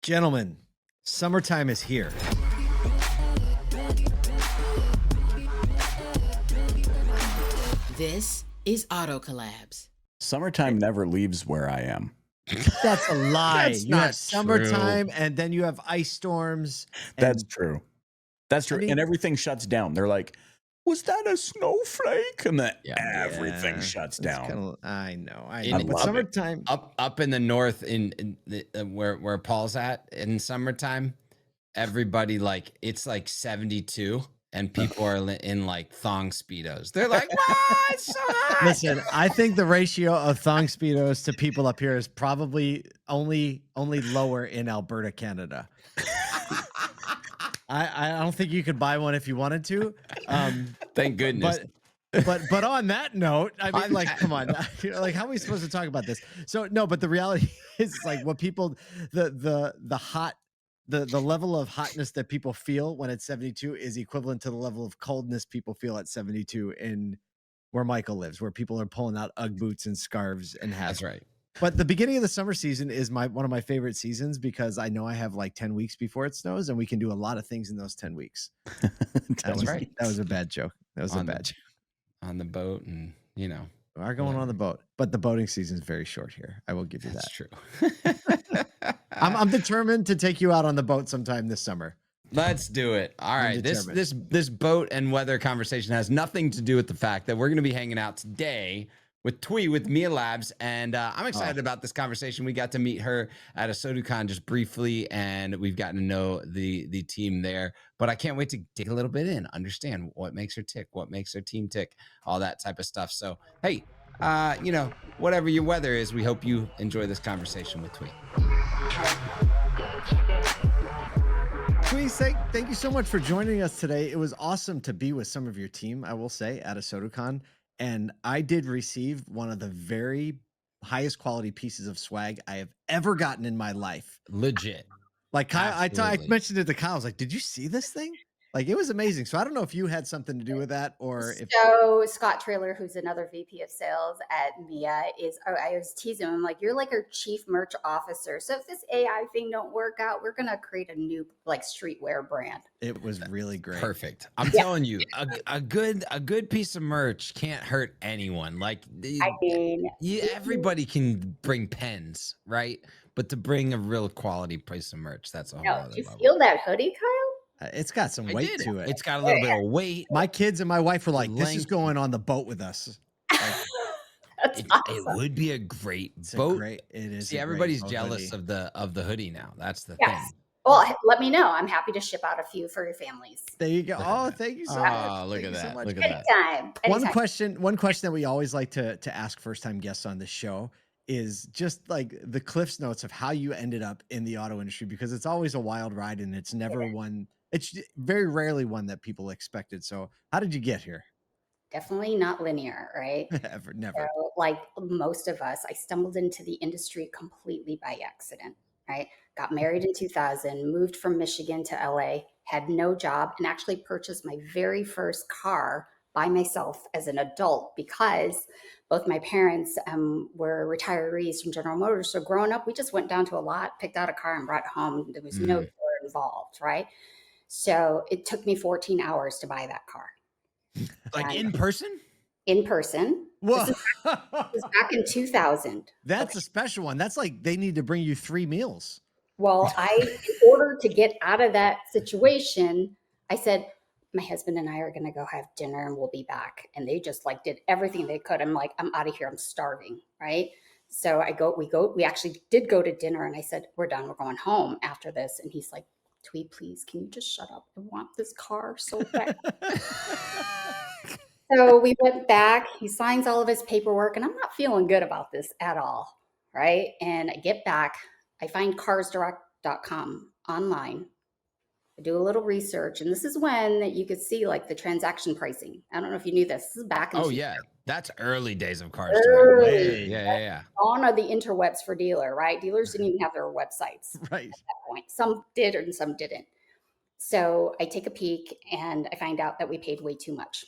Gentlemen, summertime is here. This is Auto Collabs. Summertime never leaves where I am. That's a lie. That's You not have summertime and then you have ice storms. That's And true. That's true. I mean- and everything shuts down. They're like, was that a snowflake? And then everything Yeah, shuts it's down. kinda- I know. I But love it. summertime. Up in the north, in the, where Paul's at in summertime, everybody it's like 72, and people are in like thong speedos. They're like, "What? It's so hot." Listen, I think the ratio of thong speedos to people up here is probably only lower in Alberta, Canada. I don't think you could buy one if you wanted to. Thank goodness. But on that note, I mean, On like, that come on, like, how are we supposed to talk about this? So no, but the reality is, like, what people, the level of hotness that people feel when it's 72 is equivalent to the level of coldness people feel at 72 in where Michael lives, where people are pulling out Ugg boots and scarves and hats. That's right. But the beginning of the summer season is one of my favorite seasons because I know I have like 10 weeks before it snows, and we can do a lot of things in those 10 weeks. That's right. That was a bad joke. That was a bad joke. On the boat, and We are going on the boat, but the boating season is very short here. I will give you that's that. true. I'm determined to take you out on the boat sometime this summer. Let's do it. All right. This boat and weather conversation has nothing to do with the fact that we're going to be hanging out today with Thuy with Mia Labs, and I'm excited about this conversation. We got to meet her at ASOTU just briefly, and we've gotten to know the team there. But I can't wait to dig a little bit in, understand what makes her tick, what makes her team tick, all that type of stuff. So, hey, whatever your weather is, we hope you enjoy this conversation with Thuy. Thuy, thank you so much for joining us today. It was awesome to be with some of your team, I will say, at ASOTU. And I did receive one of the very highest quality pieces of swag I have ever gotten in my life. Legit. Like, Kyle, I Absolutely. mentioned it to Kyle. I was like, did you see this thing? Like, it was amazing. So I don't know if you had something to do with that, or if So Scott Trailer, who's another VP of sales at Mia, I was teasing him, like, you're like our chief merch officer. So if this AI thing don't work out, we're gonna create a new streetwear brand. it was really great. Perfect. I'm telling you, a good piece of merch can't hurt anyone. Like, I mean, everybody can bring pens, right? But to bring a real quality piece of merch, that's a whole other did you level. feel that hoodie, Kyle? It's got some weight to it. It's got a little bit of weight. My kids and my wife were like, this is Length. going on the boat with us. That's It awesome. would be a great It's boat. it is. See, a great everybody's boat jealous hoodie. of the hoodie now. That's the Yes. thing. Well, let me know. I'm happy to ship out a few for your families. There you go. Look at Oh, that. thank you so Oh, much. look Thank at you so that. much. Look at that. Anytime. One question that we always like to ask first time guests on this show is just like the Cliff's notes of how you ended up in the auto industry, because it's always a wild ride and it's never one. It's very rarely one that people expected. So how did you get here? Definitely not linear, right? Never. So, like most of us, I stumbled into the industry completely by accident, right? Got married in 2000, moved from Michigan to LA, had no job, and actually purchased my very first car by myself as an adult because both my parents were retirees from General Motors. So growing up, we just went down to a lot, picked out a car, and brought it home. There was no door involved, right? So it took me 14 hours to buy that car. Like And in person? in person. Whoa. This was back in 2000. That's a special one. That's like they need to bring you 3 meals. Well, in order to get out of that situation, I said, my husband and I are going to go have dinner and we'll be back. And they just did everything they could. I'm like, I'm out of here. I'm starving. Right. So we actually did go to dinner, and I said, we're done. We're going home after this. And he's like, Thuy, please, can you just shut up? I want this car so bad. So we went back. He signs all of his paperwork, and I'm not feeling good about this at all. Right. And I get back. I find carsdirect.com online. I do a little research, and this is when you could see the transaction pricing. I don't know if you knew this. This is back in That's early days of cars. Early. Yeah. Gone are the interwebs for dealer, right? Dealers didn't even have their websites Right. at that point. Some did and some didn't. So I take a peek, and I find out that we paid way too much.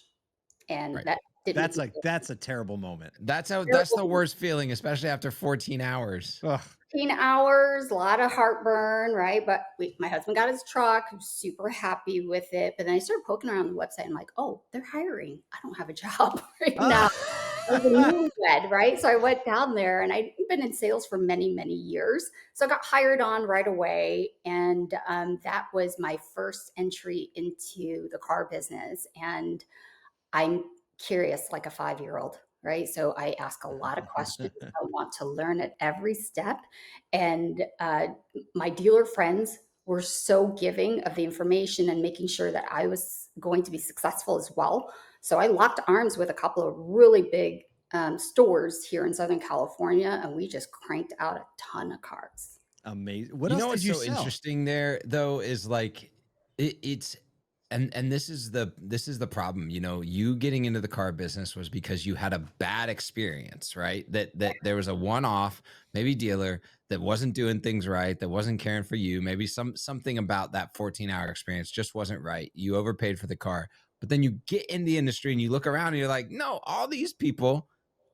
And Right. that didn't That's a terrible moment. That's the worst feeling, especially after 14 hours. Ugh. 13 hours, a lot of heartburn, right? But my husband got his truck, I'm super happy with it. But then I started poking around the website and like, oh, they're hiring. I don't have a job right now. I was a newlywed, right? So I went down there, and I'd been in sales for many, many years. So I got hired on right away. And that was my first entry into the car business. And I'm curious like a 5-year-old, right? So I ask a lot of questions. I want to learn at every step. And my dealer friends were so giving of the information and making sure that I was going to be successful as well. So I locked arms with a couple of really big stores here in Southern California, and we just cranked out a ton of cars. Amazing. What You else know did what's you so sell? interesting there though is like it's and this is the problem. You know, you getting into the car business was because you had a bad experience, right? That there was a one-off, maybe dealer that wasn't doing things right, that wasn't caring for you. Maybe something about that 14-hour experience just wasn't right. You overpaid for the car. But then you get in the industry and you look around and you're like, no, all these people,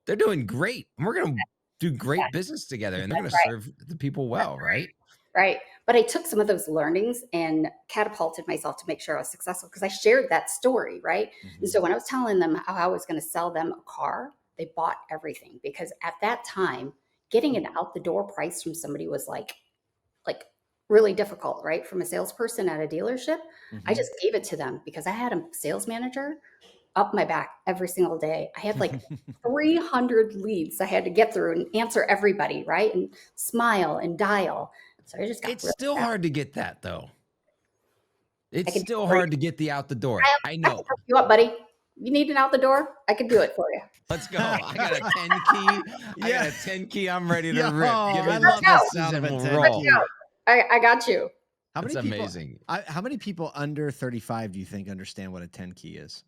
they're doing great. And we're gonna do great business together, and they're gonna serve the people well, right? Right. But I took some of those learnings and catapulted myself to make sure I was successful, because I shared that story, right? And so when I was telling them how I was going to sell them a car, they bought everything, because at that time, getting an out the door price from somebody was like really difficult, right? From a salesperson at a dealership. I just gave it to them because I had a sales manager up my back every single day. I had like 300 leads I had to get through and answer everybody, right? And smile and dial. So I just got It's still hard to get that though. It's can still break- hard to get the out the door. I I know. can hook you up, buddy. You need an out the door? I can do it for you. Let's go. I got a 10 key. I got a 10 key. I'm ready to Yo, rip. Give me I the love the keys sound of and a we'll 10 roll. key. I got you. How That's many people, amazing. how many people under 35 do you think understand what a 10 key is?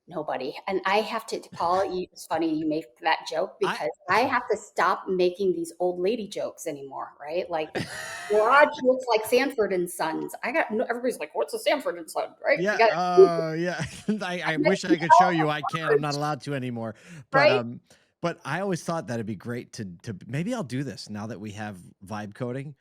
Nobody. And I have to, Paul, it's funny you make that joke, because I have to stop making these old lady jokes anymore, right? Like, garage looks like Sanford and Sons. Everybody's like, what's a Sanford and Son, right? Yeah. Yeah. I wish I could show you. I can't. I'm not allowed to anymore. But Right? but I always thought that it'd be great to maybe I'll do this now that we have vibe coding,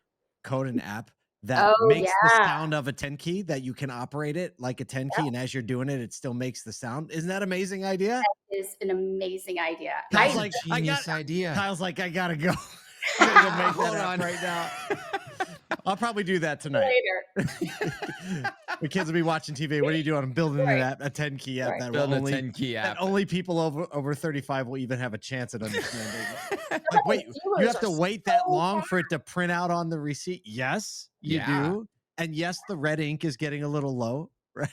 code an app that Oh, makes the yeah. sound of a 10 key, that you can operate it like a 10 key, and as you're doing it, it still makes the sound. Isn't that an amazing idea? That is an amazing idea. Kyle's My- like, Genius idea. Kyle's like, I gotta go. I'm gonna go make Hold that on. app right now. I'll probably do that tonight. later. The kids will be watching TV. What are you doing? I'm building Right. a 10 key app Right. that will Build a only 10 key that app. only people over 35 will even have a chance at understanding. Like, wait, you Dealers have to are wait that so long for it to print out on the receipt? Yes, you Yeah. do. And yes, the red ink is getting a little low, right?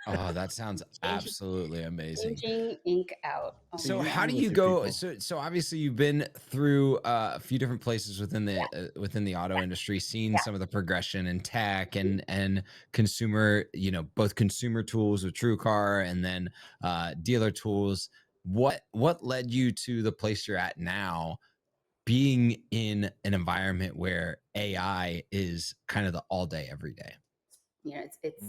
Oh, that sounds absolutely amazing. changing ink out. Oh So my how God. do with you your go? people. So obviously you've been through a few different places within the auto industry, seen some of the progression in tech and consumer, you know, both consumer tools with TrueCar and then dealer tools. What led you to the place you're at now, being in an environment where AI is kind of the all day, every day? You know, it's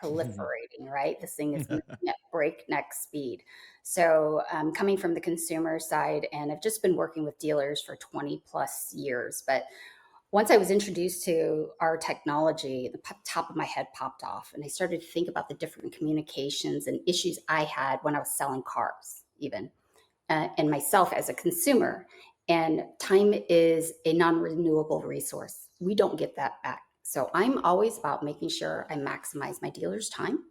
proliferating, right? This thing is moving at breakneck speed. So coming from the consumer side, and I've just been working with dealers for 20 plus years, but once I was introduced to our technology, the top of my head popped off, and I started to think about the different communications and issues I had when I was selling cars, even, and myself as a consumer. And time is a non-renewable resource. We don't get that back. So I'm always about making sure I maximize my dealer's time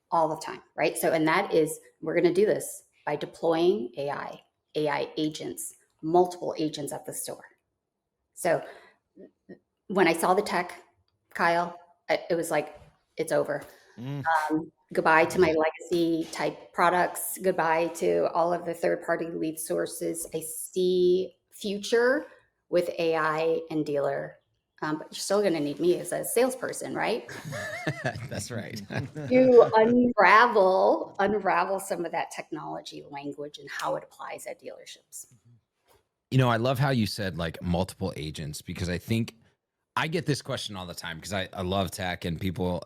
all the time, right? So, and that is, we're going to do this by deploying AI agents, multiple agents at the store. So when I saw the tech, Kyle, it was like, it's over. Goodbye to my legacy type products. Goodbye to all of the third-party lead sources. I see future with AI and dealer, but you're still going to need me as a salesperson, right? That's right. To unravel some of that technology language and how it applies at dealerships. You know, I love how you said like multiple agents, because I think I get this question all the time, because I love tech, and people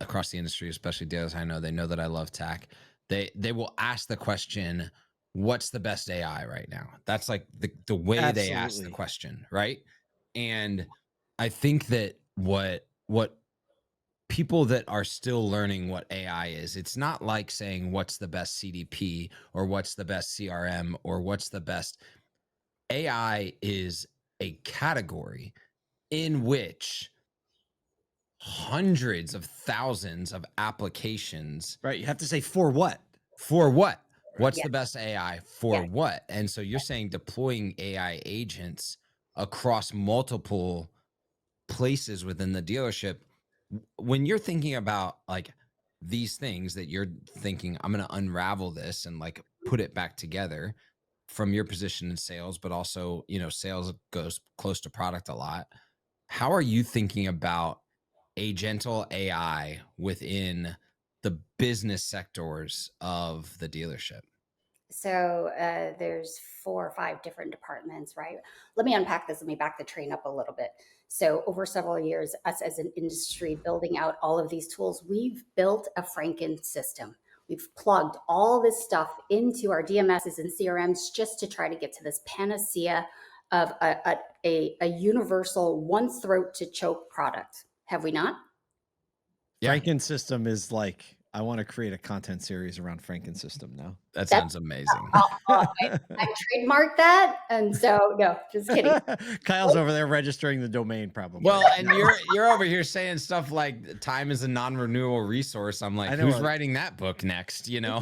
across the industry, especially dealers I know, they know that I love tech. They will ask the question, what's the best AI right now? That's like the way they ask the question, right? And I think that what people that are still learning what AI is, it's not like saying what's the best CDP or what's the best CRM or what's the best. AI is a category in which hundreds of thousands of applications. Right. You have to say for what? For what? What's Yeah. the best AI for Yeah. what? And so you're saying deploying AI agents across multiple places within the dealership. When you're thinking about like these things that you're thinking, I'm going to unravel this and like put it back together from your position in sales, but also, you know, sales goes close to product a lot. How are you thinking about agental AI within the business sectors of the dealership? So there's 4 or 5 different departments, right? Let me unpack this. Let me back the train up a little bit. So over several years, us as an industry building out all of these tools, we've built a Franken system. We've plugged all this stuff into our DMSs and CRMs just to try to get to this panacea of a universal one throat to choke product. Have we not? Yeah. Franken-system is like, I want to create a content series around Franken-system now. That sounds amazing. I trademarked that, and so no, just kidding. Kyle's over there registering the domain, probably. Well, and you're over here saying stuff like time is a non-renewable resource. I'm like, who's writing that book next? You know,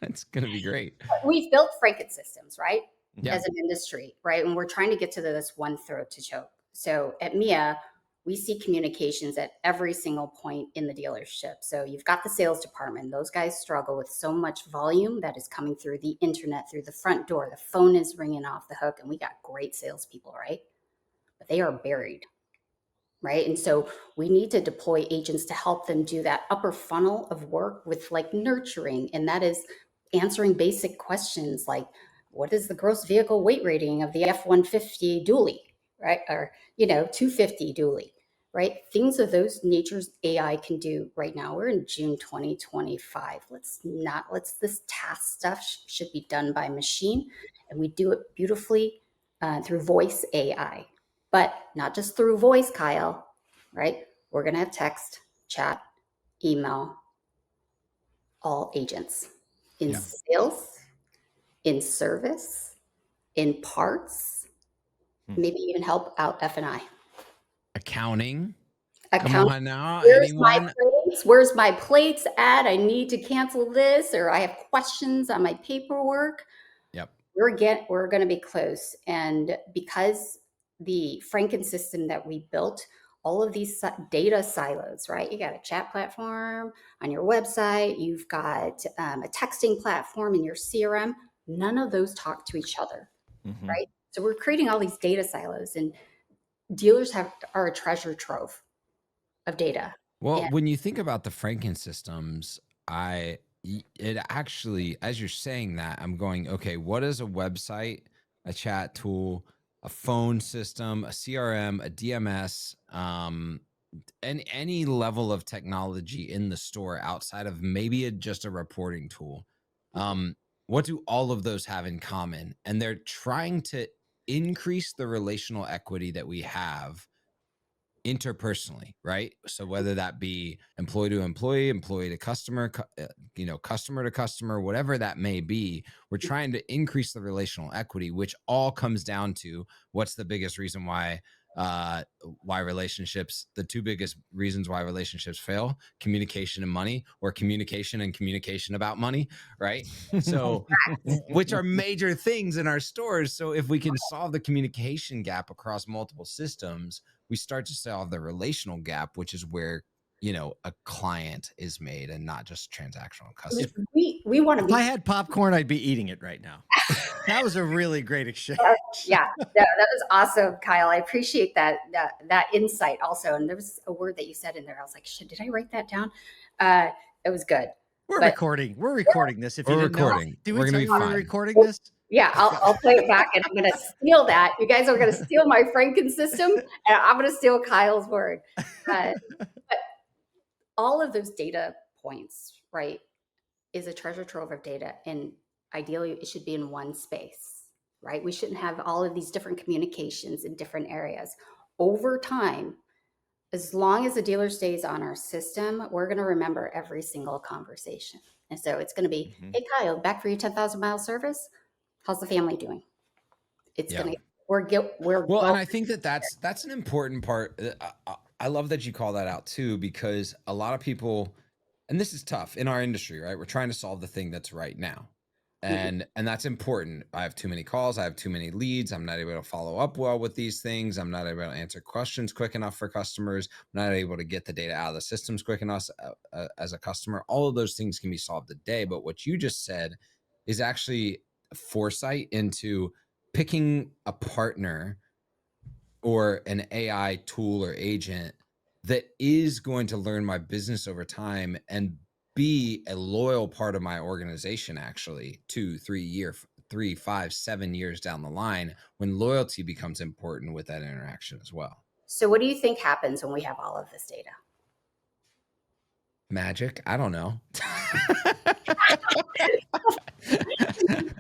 it's gonna be great. We've built Franken-systems, right? Yeah. As an industry, right? And we're trying to get to this one throat to choke. So at MIA, we see communications at every single point in the dealership. So you've got the sales department. Those guys struggle with so much volume that is coming through the internet, through the front door. The phone is ringing off the hook, and we got great salespeople, right? But they are buried, right? And so we need to deploy agents to help them do that upper funnel of work with like nurturing. And that is answering basic questions like, what is the gross vehicle weight rating of the F-150 dually, right? Or, 250 dually, right? Things of those natures AI can do right now. We're in June 2025. This task stuff should be done by machine, and we do it beautifully through voice AI. But not just through voice, Kyle, right? We're going to have text, chat, email, all agents in sales, in service, in parts, maybe even help out F&I. Accounting. Come on now. Where's my plates at? I need to cancel this, or I have questions on my paperwork. Yep. We're going to be close. And because the Franken system that we built, all of these data silos, right? You got a chat platform on your website. You've got a texting platform in your CRM. None of those talk to each other, right? So we're creating all these data silos, and dealers are a treasure trove of data. Well, when you think about the Franken-systems, it actually, as you're saying that, I'm going, okay, what is a website, a chat tool, a phone system, a CRM, a DMS, and any level of technology in the store outside of maybe just a reporting tool? What do all of those have in common? And they're trying to increase the relational equity that we have interpersonally, right? So whether that be employee to employee, employee to customer, customer to customer, whatever that may be, we're trying to increase the relational equity, which all comes down to what's the biggest reason why relationships, the two biggest reasons why relationships fail: communication and money, or communication and communication about money, right? So, which are major things in our stores. So if we can solve the communication gap across multiple systems, we start to solve the relational gap, which is where, a client is made and not just transactional customer. We want to. If I had popcorn, I'd be eating it right now. That was a really great exchange. Yeah, that was awesome, Kyle. I appreciate that insight also. And there was a word that you said in there. I was like, shit, did I write that down? It was good. We're recording this. If you didn't know, we're gonna be fine. We're recording this. Yeah, I'll play it back, and I'm going to steal that. You guys are going to steal my Franken system, and I'm going to steal Kyle's word. But all of those data points, right, is a treasure trove of data. And ideally it should be in one space, right? We shouldn't have all of these different communications in different areas. Over time, as long as the dealer stays on our system, we're going to remember every single conversation. And so it's going to be, hey, Kyle, back for your 10,000 mile service. How's the family doing? It's going to, well, and I think that's an important part. I love that you call that out too, because a lot of people, and this is tough in our industry, right? We're trying to solve the thing that's right now. And that's important. I have too many calls. I have too many leads. I'm not able to follow up well with these things. I'm not able to answer questions quick enough for customers. I'm not able to get the data out of the systems quick enough as a customer. All of those things can be solved today. But what you just said is actually foresight into picking a partner or an AI tool or agent that is going to learn my business over time and be a loyal part of my organization, actually 2, 3, 5, 7 years down the line, when loyalty becomes important with that interaction as well. So what do you think happens when we have all of this data? Magic? I don't know.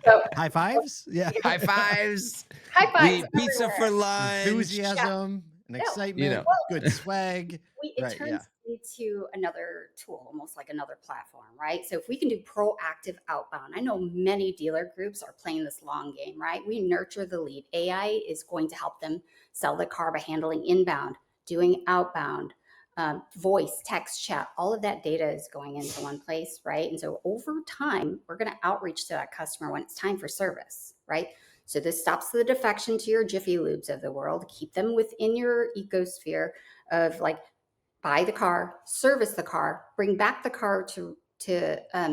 So, high fives? Yeah. High fives. High fives. Pizza everywhere. for lunch. Enthusiasm and excitement, good swag. It turns into another tool, almost like another platform, right? So if we can do proactive outbound, I know many dealer groups are playing this long game, right? We nurture the lead. AI is going to help them sell the car by handling inbound, doing outbound, voice, text, chat, all of that data is going into one place, right? And so over time, we're going to outreach to that customer when it's time for service, right? So this stops the defection to your Jiffy Lubes of the world, keep them within your ecosphere of like, buy the car, service the car, bring back the car to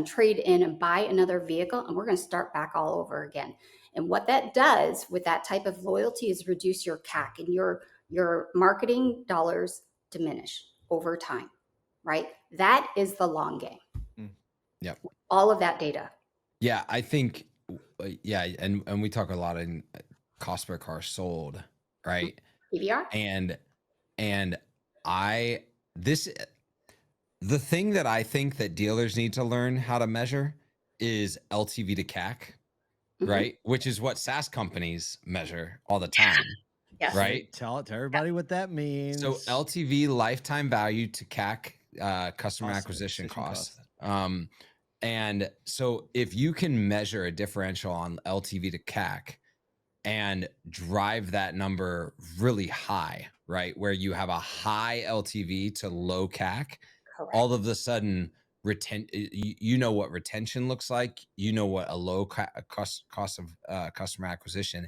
trade in and buy another vehicle, and we're going to start back all over again. And what that does with that type of loyalty is reduce your CAC, and your marketing dollars diminish over time, right? That is the long game. Yep. All of that data. Yeah, I think, and we talk a lot in cost per car sold, right? PVR. And the thing that I think that dealers need to learn how to measure is LTV to CAC, right? Which is what SaaS companies measure all the time. Yes. Right? Tell everybody what that means. So LTV, lifetime value to CAC, customer acquisition cost. And so if you can measure a differential on LTV to CAC and drive that number really high, right? Where you have a high LTV to low CAC, Correct. all of a sudden, you know what retention looks like. You know what a low cost of customer acquisition.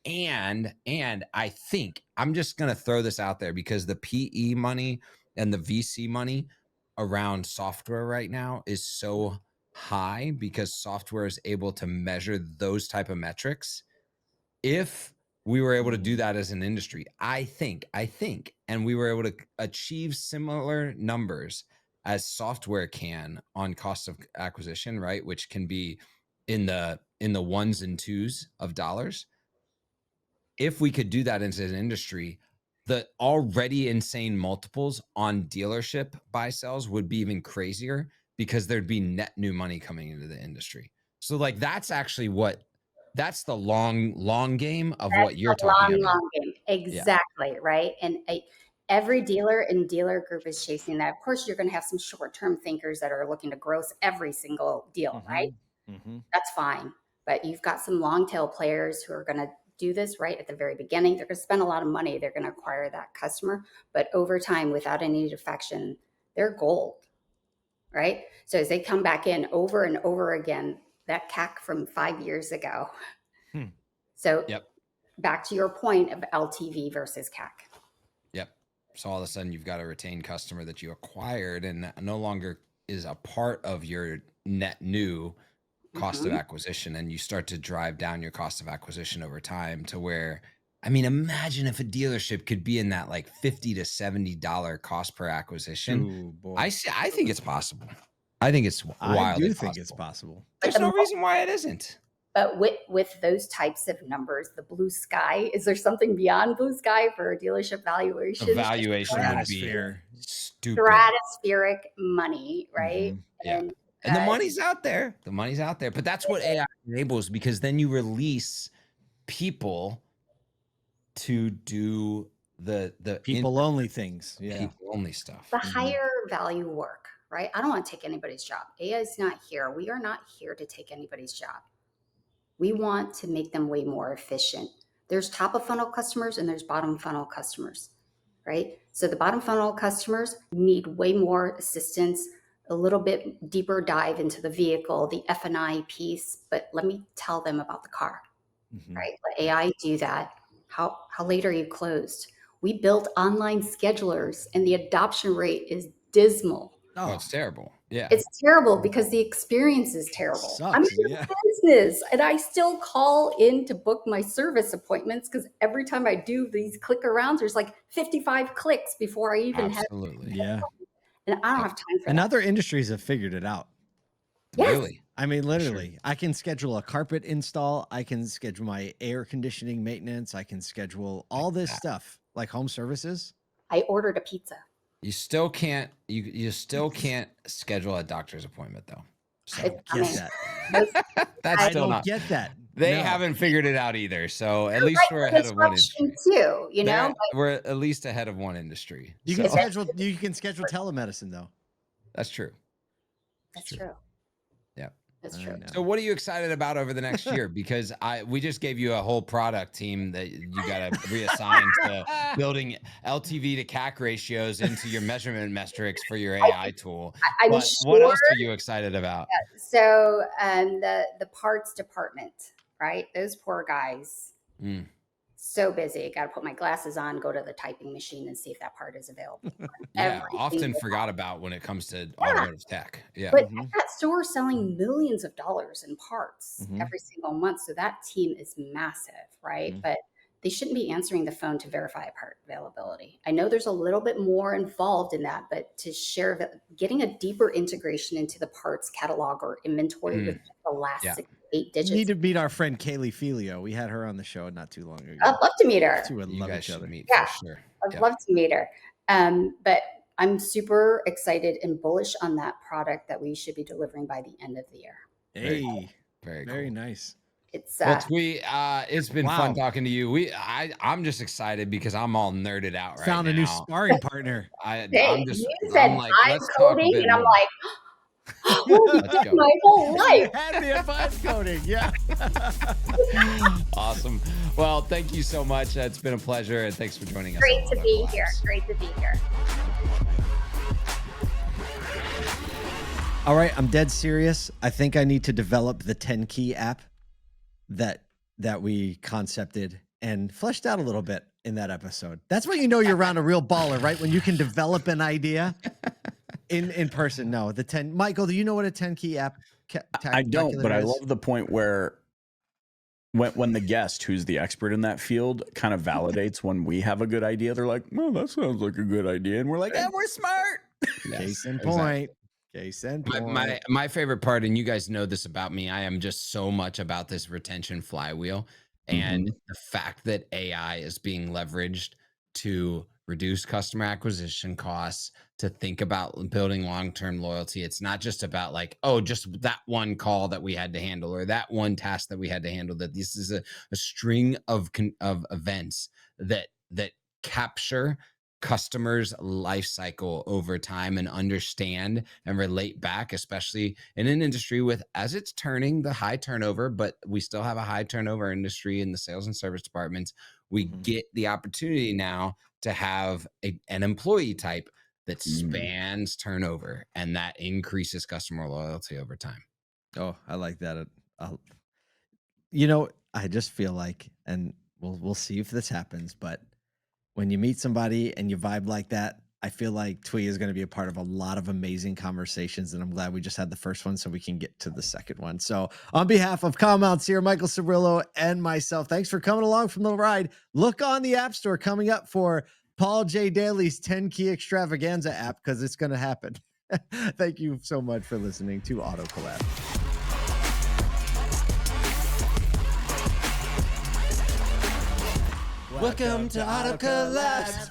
And I think I'm just going to throw this out there because the PE money and the VC money around software right now is so high because software is able to measure those type of metrics. If we were able to do that as an industry, I think, and we were able to achieve similar numbers as software can on cost of acquisition, right? Which can be in the ones and twos of dollars. If we could do that as an industry, the already insane multiples on dealership buy sells would be even crazier because there'd be net new money coming into the industry. So like, that's actually that's the long game of what you're talking about. Long game. Exactly. Yeah. Right. And every dealer and dealer group is chasing that. Of course, you're going to have some short-term thinkers that are looking to gross every single deal, right? That's fine. But you've got some long tail players who are going to do this right at the very beginning. They're going to spend a lot of money. They're going to acquire that customer, but over time, without any defection, they're gold, right? So as they come back in over and over again, that CAC from 5 years ago. So back to your point of LTV versus CAC. Yep. So all of a sudden you've got a retained customer that you acquired and no longer is a part of your net new cost of acquisition, and you start to drive down your cost of acquisition over time to where, I mean, imagine if a dealership could be in that like $50 to $70 cost per acquisition. I think it's possible. I think it's wildly I do possible. think it's possible. There's no reason why it isn't. But with those types of numbers, the blue sky, is there something beyond blue sky for a dealership valuation? Evaluation would be stupid. Stratospheric money, right? Yeah. And And the money's out there. The money's out there. But that's what AI enables, because then you release people to do the people only things. Yeah. People only stuff. The higher value work, right? I don't want to take anybody's job. AI is not here. We are not here to take anybody's job. We want to make them way more efficient. There's top of funnel customers and there's bottom funnel customers, right? So the bottom funnel customers need way more assistance, a little bit deeper dive into the vehicle, the F&I piece, but let me tell them about the car, right? Let AI do that. How late are you closed? We built online schedulers and the adoption rate is dismal. Oh, it's terrible. Yeah. It's terrible because the experience is terrible. Sucks, I'm in business and I still call in to book my service appointments because every time I do these click arounds, there's like 55 clicks before I even Absolutely. Yeah. And I don't have time for And that. other industries have figured it out. Yes. Really? I mean, literally, I can schedule a carpet install. I can schedule my air conditioning maintenance. I can schedule all this stuff like home services. I ordered a pizza. You still can't. You still can't schedule a doctor's appointment though. So that's I still don't not. get that. They No. haven't figured it out either. So at least we're ahead of one industry. Too, you know, We're at least ahead of one industry. You So can schedule. You can schedule telemedicine though. that's true. that's true. Yeah. That's I true. know. So what are you excited about over the next year? Because we just gave you a whole product team that you got to reassign to building LTV to CAC ratios into your measurement metrics for your AI tool. I'm But sure. what else are you excited about? So the parts department, right? Those poor guys. Mm. So busy. Got to put my glasses on, go to the typing machine and see if that part is available. Yeah, Everything often is forgot about when it comes to automotive tech. Yeah. But at that store selling millions of dollars in parts Mhm. every single month. So that team is massive, right? Mhm. But they shouldn't be answering the phone to verify a part availability. I know there's a little bit more involved in that, but to share that, getting a deeper integration into the parts catalog or inventory with the last 6 to 8 digits. You need to meet our friend Kaylee Filio. We had her on the show not too long ago. I'd love to meet her. Two would You love guys each should other. meet Yeah. for sure. I'd Yeah. love to meet her. But I'm super excited and bullish on that product that we should be delivering by the end of the year. Hey, Very very cool. nice. It's Well, it's been fun Wow. talking to you. I'm just excited because I'm all nerded out right Found now. a new sparring partner. hey, I'm you said like, vibe let's talk a coding, bit and I'm more. like, oh, Let's go. my whole life. Had me at vibe coding. Yeah. Awesome. Well, thank you so much. It's been a pleasure, and thanks for joining us. Great on to Auto be Collabs. here. Great to be here. All right, I'm dead serious. I think I need to develop the 10 key app that we concepted and fleshed out a little bit in that episode. That's when you know you're around a real baller, right? When you can develop an idea in person. No, the 10. Michael, do you know what a 10 key app I don't, but I is? love the point where when the guest, who's the expert in that field, kind of validates when we have a good idea. They're like, "Well, that sounds like a good idea," and we're like, "Yeah, we're smart." Yes, Case in exactly. point. Case in point. My favorite part, and you guys know this about me, I am just so much about this retention flywheel and the fact that AI is being leveraged to reduce customer acquisition costs, to think about building long-term loyalty. It's not just about like, oh, just that one call that we had to handle or that one task that we had to handle, that this is a string of events that capture customers' life cycle over time and understand and relate back, especially in an industry with, as it's turning, the high turnover, but we still have a high turnover industry in the sales and service departments. We get the opportunity now to have an employee type that spans turnover, and that increases customer loyalty over time. Oh, I like that. You know, I just feel like, and we'll see if this happens, but when you meet somebody and you vibe like that, I feel like Thuy is going to be a part of a lot of amazing conversations, and I'm glad we just had the first one so we can get to the second one. So on behalf of Mountsier, Michael Cirillo, and myself, thanks for coming along from the ride. Look on the App Store coming up for Paul J. Daly's 10 Key Extravaganza app, because it's going to happen. Thank you so much for listening to Auto Collabs. Welcome to Auto Collabs.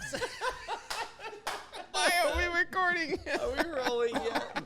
Why are we recording? Are we rolling yet?